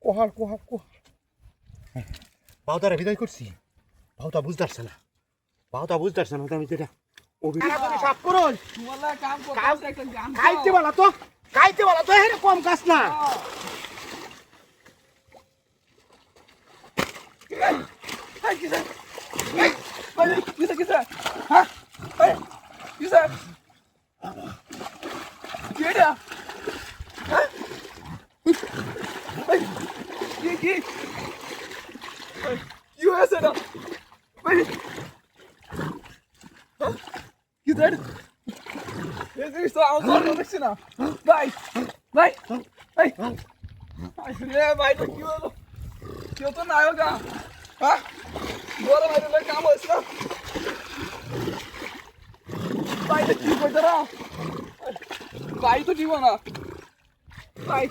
কোহাল কোহাল কোহাল বাউদারে বিদায় করছি। বাউদা বুঝতে পারছে না, বাউদা বুঝতে পারছে না আমি যেটা সাপ করুন খাইতে বলা তো, খাইতে বলা তো হেরে কম কাজ না। কি হয়েছে না কি দেখ এই জিনিস তো আমার দেখছি না ভাই ভাই ভাই রে ভাই তো কি হলো কেউ তো নাই হোগা হ্যাঁ বড় ভাই রে কাম হয়েছে না ভাই তো কি করতে রা ভাই তো জীবন না ভাই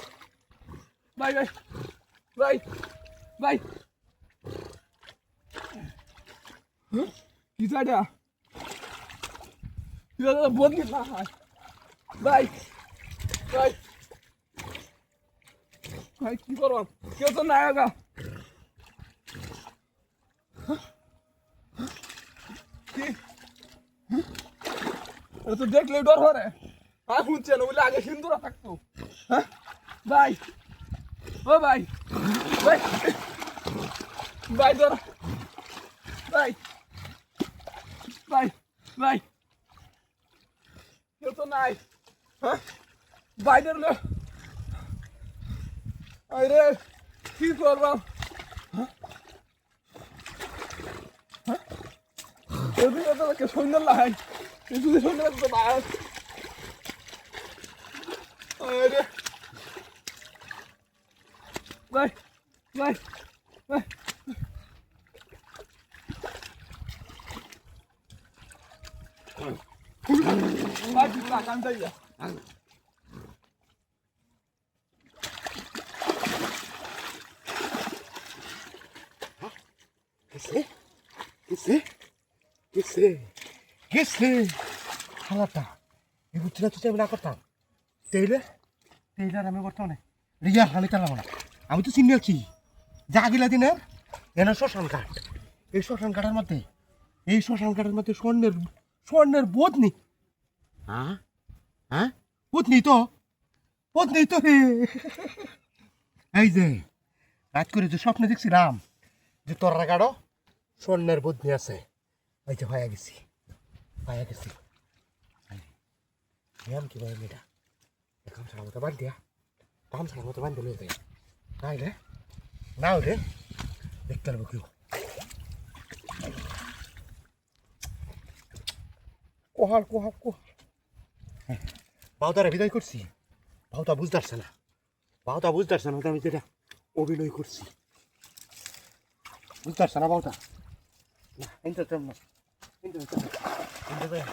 ভাই ভাই ভাই ভাই কি চাইটা বদলি না ভাই ভাই ভাই কি করব কেউ তো নাই হোগা কি এটা তো দেখলে ডর হরে শুনছে না বলে আগে সিন্দুরা থাকতো হ্যাঁ ভাই ও ভাই ভাই ভাই ধর ভাই ভাই ভাই কেউ তো নাই হ্যাঁ বাইরের লোক আরে কি করবাম এদিকে তো কে সুন্দর লাগে যদি সুন্দর তো বাইরে আরে ভাই ভাই ভাই ভাই পুরা কান্দাই যা কিসে কিসে কিসে কিসে হালাটা এই বুঝছিনা তুই আমি না করতাম টেইলার টেইলার আমি করতাম না রিয়ার হালি কালাম না আমি তো চিনি আছি যা গেলা দিনের এনা শ্মশান ঘাট এই শ্মশান ঘাটের মধ্যে এই শ্মশান ঘাটের মধ্যে স্বর্ণের স্বর্ণের বোধ নেই হ্যাঁ হ্যাঁ বোধ নেই তো বোধ নেই তো রে এই যে রাত করে যে স্বপ্নে দেখছিলাম যে তোর গাড়ো স্বর্ণের বুদ্ধি আছে এই যে হয়ে গেছি হয়ে গেছি এম কি বলে মেয়েটা কাম ছাড়া মতো বাদ দিয়া কাম ছাড়া মতো বান্ধ লয়ে যায় নাই রে না রে দেখতে পারবো কেউ কোহাল কোহাল কোহাল বাউদারে বিদায় করছি। বাউদা বুঝতে পারছে না, বাউদা বুঝতে পারছে না আমি যেটা অভিনয় করছি বুঝতে পারছে না বাউদা না